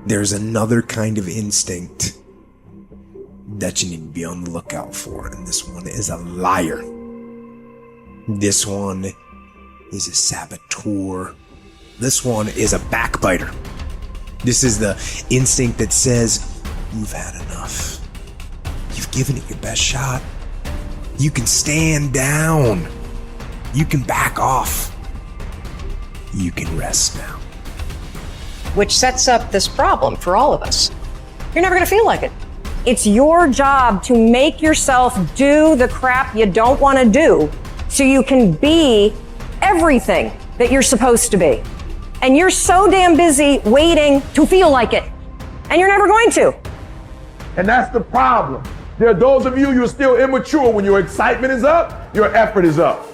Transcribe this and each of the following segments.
there's another kind of instinct that you need to be on the lookout for, and this one is a liar. This one is a saboteur. This one is a backbiter. This is the instinct that says, you've had enough. You've given it your best shot. You can stand down. You can back off. You can rest now. Which sets up this problem for all of us. You're never gonna feel like it. It's your job to make yourself do the crap you don't want to do so you can be everything that you're supposed to be. And you're so damn busy waiting to feel like it. And you're never going to. And that's the problem. There are those of you, you're still immature. When your excitement is up, your effort is up.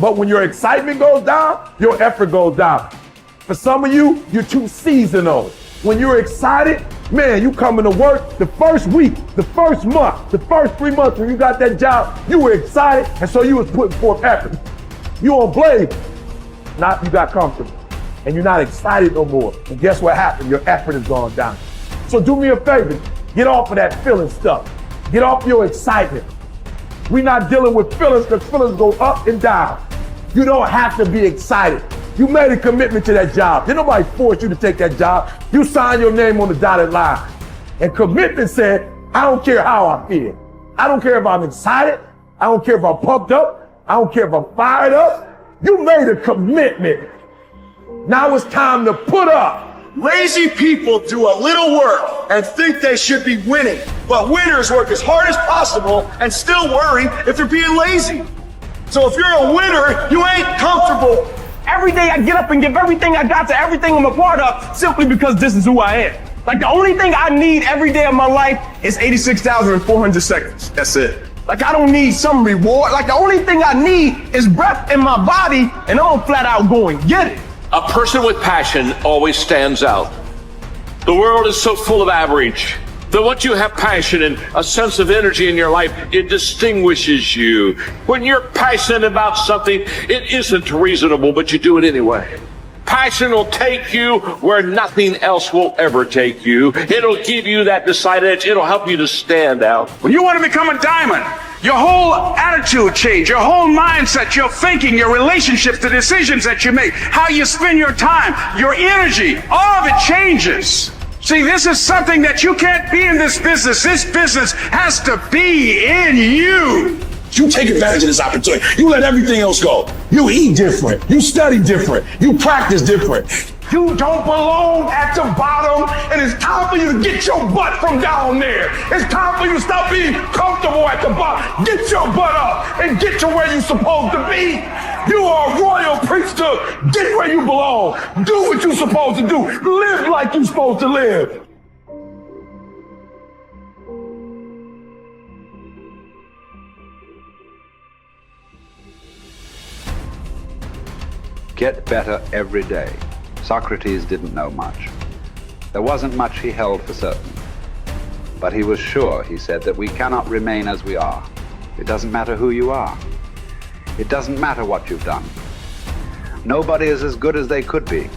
But when your excitement goes down, your effort goes down. For some of you, you're too seasonal. When you're excited, man, you coming to work the first week, the first month, the first 3 months when you got that job, you were excited, and so you was putting forth effort. You on blade, not you got comfortable, and you're not excited no more. And guess what happened? Your effort has gone down. So do me a favor, get off of that feeling stuff. Get off your excitement. We're not dealing with feelings because feelings go up and down. You don't have to be excited. You made a commitment to that job. Did nobody force you to take that job? You signed your name on the dotted line. And commitment said, I don't care how I feel. I don't care if I'm excited. I don't care if I'm pumped up. I don't care if I'm fired up. You made a commitment. Now it's time to put up. Lazy people do a little work and think they should be winning. But winners work as hard as possible and still worry if they're being lazy. So if you're a winner, you ain't comfortable. Every day I get up and give everything I got to everything I'm a part of simply because this is who I am. Like the only thing I need every day of my life is 86,400 seconds. That's it. Like I don't need some reward. Like the only thing I need is breath in my body and I'm flat out going, get it. A person with passion always stands out. The world is so full of average that once you have passion and a sense of energy in your life, it distinguishes you. When you're passionate about something, it isn't reasonable, but you do it anyway. Passion will take you where nothing else will ever take you. It'll give you that decided edge. It'll help you to stand out. When you want to become a diamond, your whole attitude change, your whole mindset, your thinking, your relationships, the decisions that you make, how you spend your time, your energy, all of it changes. See, this is something that you can't be in this business. This business has to be in you. You take advantage of this opportunity. You let everything else go. You eat different. You study different. You practice different. You don't belong at the bottom, and it's time for you to get your butt from down there. It's time for you to stop being comfortable at the bottom. Get your butt up and get to where you're supposed to be. You are a royal priesthood. Get where you belong. Do what you're supposed to do. Live like you're supposed to live. Get better every day. Socrates didn't know much. There wasn't much he held for certain. But he was sure, he said, that we cannot remain as we are. It doesn't matter who you are. It doesn't matter what you've done. Nobody is as good as they could be.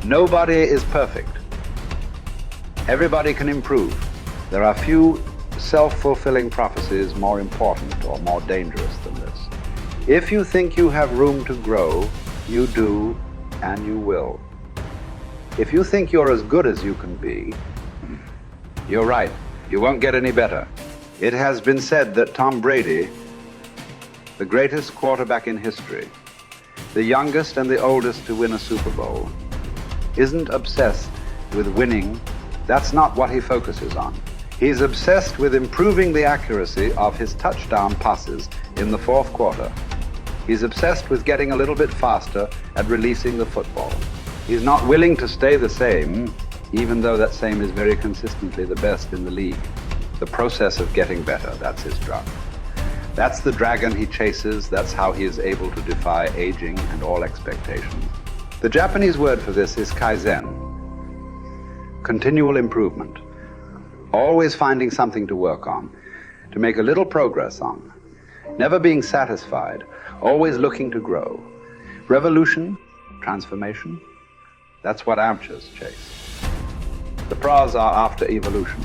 Nobody is perfect. Everybody can improve. There are few self-fulfilling prophecies more important or more dangerous than this. If you think you have room to grow, you do, and you will. If you think you're as good as you can be, you're right. You won't get any better. It has been said that Tom Brady, the greatest quarterback in history, the youngest and the oldest to win a Super Bowl, isn't obsessed with winning. That's not what he focuses on. He's obsessed with improving the accuracy of his touchdown passes in the fourth quarter. He's obsessed with getting a little bit faster at releasing the football. He's not willing to stay the same, even though that same is very consistently the best in the league. The process of getting better, that's his drug. That's the dragon he chases. That's how he is able to defy aging and all expectations. The Japanese word for this is Kaizen. Continual improvement. Always finding something to work on, to make a little progress on. Never being satisfied, always looking to grow. Revolution, transformation, That's what amateurs chase. The pros are after evolution.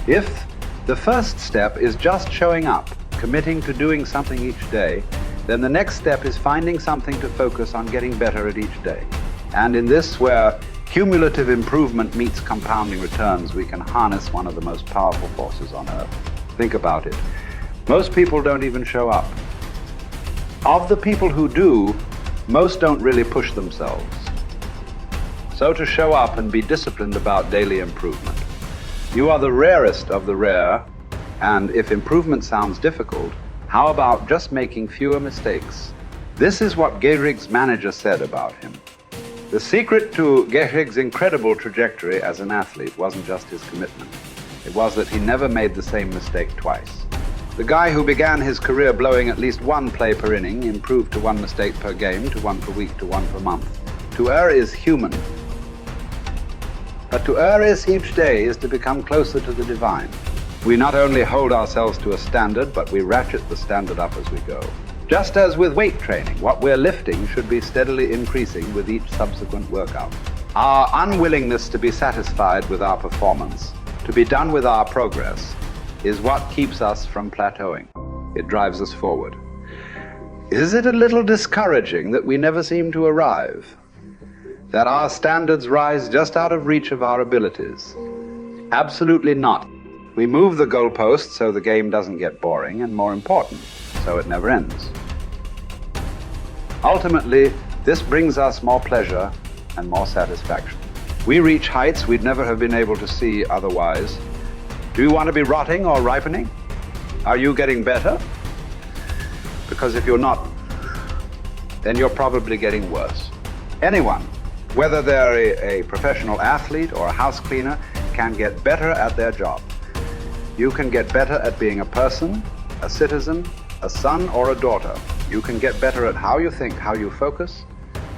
If the first step is just showing up, committing to doing something each day, then the next step is finding something to focus on getting better at each day. And in this, where cumulative improvement meets compounding returns, we can harness one of the most powerful forces on earth. Think about it. Most people don't even show up. Of the people who do, most don't really push themselves. So to show up and be disciplined about daily improvement. You are the rarest of the rare, and if improvement sounds difficult, how about just making fewer mistakes? This is what Gehrig's manager said about him. The secret to Gehrig's incredible trajectory as an athlete wasn't just his commitment. It was that he never made the same mistake twice. The guy who began his career blowing at least one play per inning improved to one mistake per game, to one per week, to one per month. To err is human. But to err each day is to become closer to the divine. We not only hold ourselves to a standard, but we ratchet the standard up as we go. Just as with weight training, what we're lifting should be steadily increasing with each subsequent workout. Our unwillingness to be satisfied with our performance, to be done with our progress, is what keeps us from plateauing. It drives us forward. Is it a little discouraging that we never seem to arrive? That our standards rise just out of reach of our abilities? Absolutely not. We move the goalposts so the game doesn't get boring, and more important, so it never ends. Ultimately, this brings us more pleasure and more satisfaction. We reach heights we'd never have been able to see otherwise. Do you want to be rotting or ripening? Are you getting better? Because if you're not, then you're probably getting worse. Anyone, whether they're a professional athlete or a house cleaner, can get better at their job. You can get better at being a person, a citizen, a son or a daughter. You can get better at how you think, how you focus,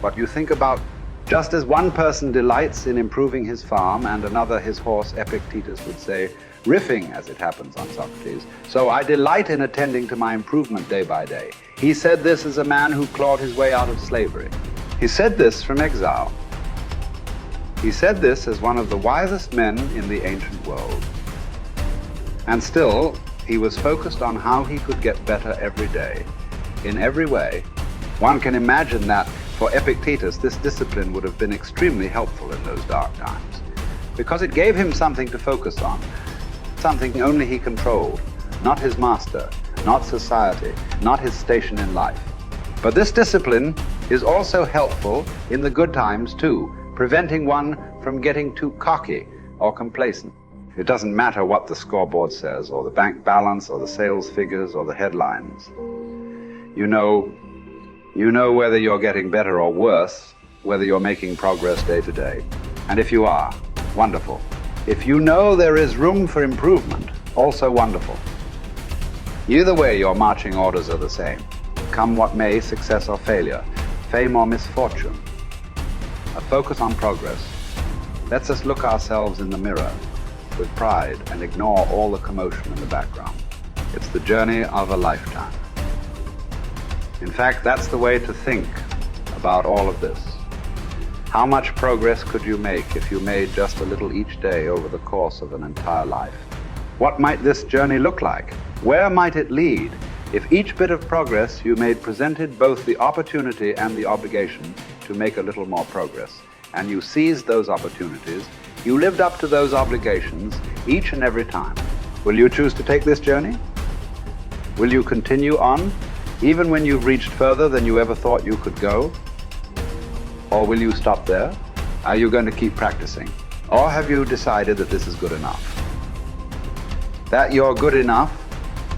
what you think about. Just as one person delights in improving his farm and another his horse, Epictetus would say, riffing as it happens on Socrates, so I delight in attending to my improvement day by day. He said this as a man who clawed his way out of slavery. He said this from exile. He said this as one of the wisest men in the ancient world. And still, he was focused on how he could get better every day, in every way. One can imagine that for Epictetus, this discipline would have been extremely helpful in those dark times, because it gave him something to focus on, something only he controlled, not his master, not society, not his station in life. But this discipline is also helpful in the good times too, preventing one from getting too cocky or complacent. It doesn't matter what the scoreboard says, or the bank balance, or the sales figures, or the headlines. You know whether you're getting better or worse, whether you're making progress day to day. And if you are, wonderful. If you know there is room for improvement, also wonderful. Either way, your marching orders are the same. Come what may, success or failure, fame or misfortune. A focus on progress lets us look ourselves in the mirror with pride and ignore all the commotion in the background. It's the journey of a lifetime. In fact, that's the way to think about all of this. How much progress could you make if you made just a little each day over the course of an entire life? What might this journey look like? Where might it lead if each bit of progress you made presented both the opportunity and the obligation to make a little more progress, and you seized those opportunities, you lived up to those obligations each and every time? Will you choose to take this journey? Will you continue on, even when you've reached further than you ever thought you could go? Or will you stop there? Are you going to keep practicing? Or have you decided that this is good enough? That you're good enough?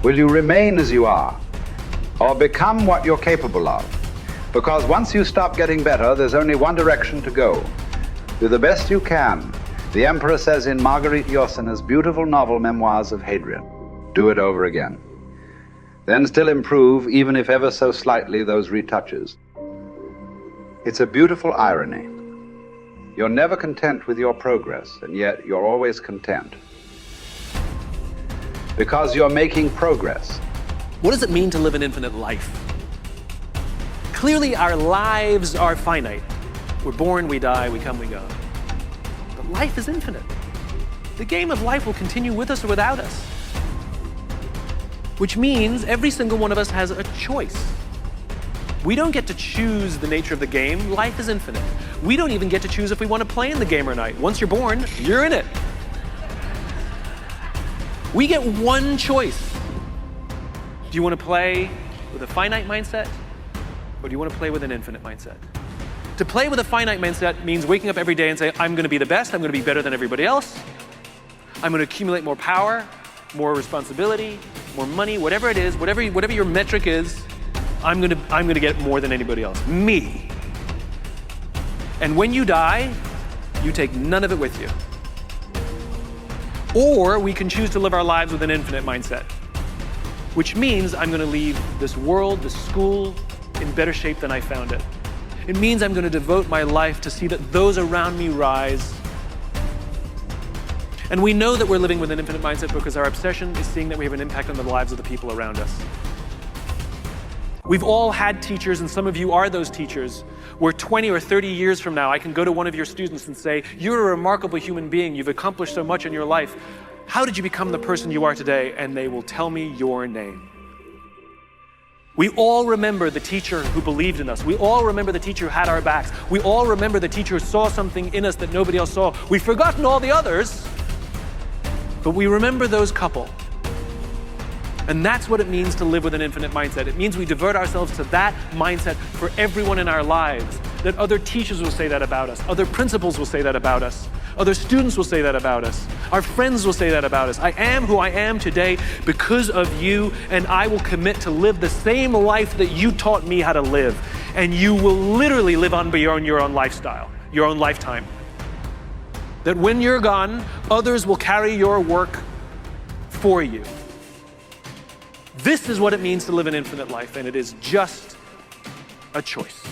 Will you remain as you are? Or become what you're capable of? Because once you stop getting better, there's only one direction to go. Do the best you can. The Emperor says in Marguerite Yourcenar's beautiful novel Memoirs of Hadrian. Do it over again. Then still improve, even if ever so slightly, those retouches. It's a beautiful irony. You're never content with your progress, and yet you're always content. Because you're making progress. What does it mean to live an infinite life? Clearly, our lives are finite. We're born, we die, we come, we go. But life is infinite. The game of life will continue with us or without us. Which means every single one of us has a choice. We don't get to choose the nature of the game. Life is infinite. We don't even get to choose if we want to play in the game or not. Once you're born, you're in it. We get one choice. Do you want to play with a finite mindset, or do you want to play with an infinite mindset? To play with a finite mindset means waking up every day and say, I'm going to be the best, I'm going to be better than everybody else. I'm going to accumulate more power, more responsibility, more money, whatever it is, whatever your metric is, I'm going to get more than anybody else. Me. And when you die, you take none of it with you. Or we can choose to live our lives with an infinite mindset, which means I'm going to leave this world, this school, in better shape than I found it. It means I'm going to devote my life to see that those around me rise. And we know that we're living with an infinite mindset because our obsession is seeing that we have an impact on the lives of the people around us. We've all had teachers, and some of you are those teachers, where 20 or 30 years from now, I can go to one of your students and say, you're a remarkable human being, you've accomplished so much in your life. How did you become the person you are today? And they will tell me your name. We all remember the teacher who believed in us. We all remember the teacher who had our backs. We all remember the teacher who saw something in us that nobody else saw. We've forgotten all the others, but we remember those couple. And that's what it means to live with an infinite mindset. It means we divert ourselves to that mindset for everyone in our lives. That other teachers will say that about us. Other principals will say that about us. Other students will say that about us. Our friends will say that about us. I am who I am today because of you, and I will commit to live the same life that you taught me how to live. And you will literally live on beyond your own lifestyle, your own lifetime. That when you're gone, others will carry your work for you. This is what it means to live an infinite life, and it is just a choice.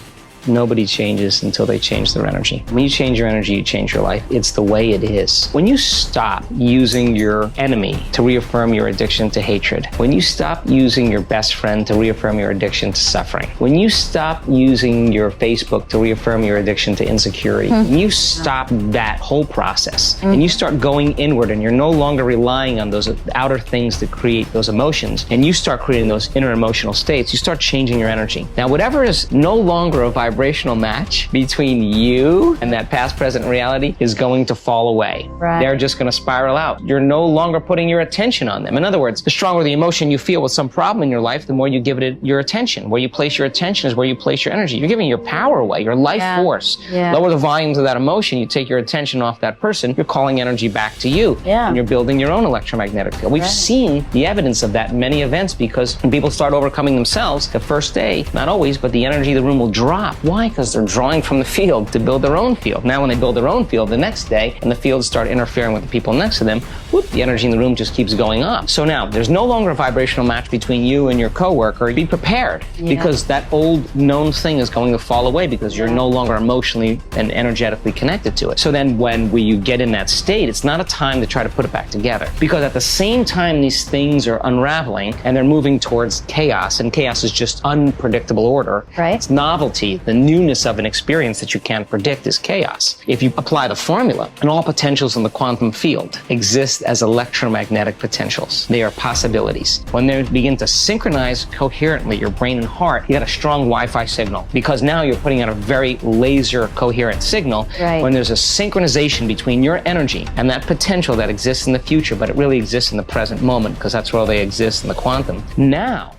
Nobody changes until they change their energy. When you change your energy, you change your life. It's the way it is. When you stop using your enemy to reaffirm your addiction to hatred, when you stop using your best friend to reaffirm your addiction to suffering, when you stop using your Facebook to reaffirm your addiction to insecurity, when you stop that whole process and you start going inward and you're no longer relying on those outer things to create those emotions, and you start creating those inner emotional states, you start changing your energy. Now, whatever is no longer a vibrational match between you and that past, present reality is going to fall away. Right. They're just going to spiral out. You're no longer putting your attention on them. In other words, the stronger the emotion you feel with some problem in your life, the more you give it your attention. Where you place your attention is where you place your energy. You're giving your power away, your life force. Yeah. Lower the volumes of that emotion, you take your attention off that person, you're calling energy back to you. Yeah. And you're building your own electromagnetic field. We've seen the evidence of that in many events, because when people start overcoming themselves, the first day, not always, but the energy of the room will drop. Why? Because they're drawing from the field to build their own field. Now when they build their own field the next day and the fields start interfering with the people next to them, whoop, the energy in the room just keeps going up. So now there's no longer a vibrational match between you and your coworker. Be prepared, because that old known thing is going to fall away because you're no longer emotionally and energetically connected to it. So then when you get in that state, it's not a time to try to put it back together, because at the same time these things are unraveling and they're moving towards chaos, and chaos is just unpredictable order. Right. It's novelty, the newness of an experience that you can't predict is chaos. If you apply the formula, and all potentials in the quantum field exist as electromagnetic potentials. They are possibilities. When they begin to synchronize coherently, your brain and heart, you got a strong Wi-Fi signal, because now you're putting out a very laser coherent signal. Right. When there's a synchronization between your energy and that potential that exists in the future, but it really exists in the present moment, because that's where they exist in the quantum. Now,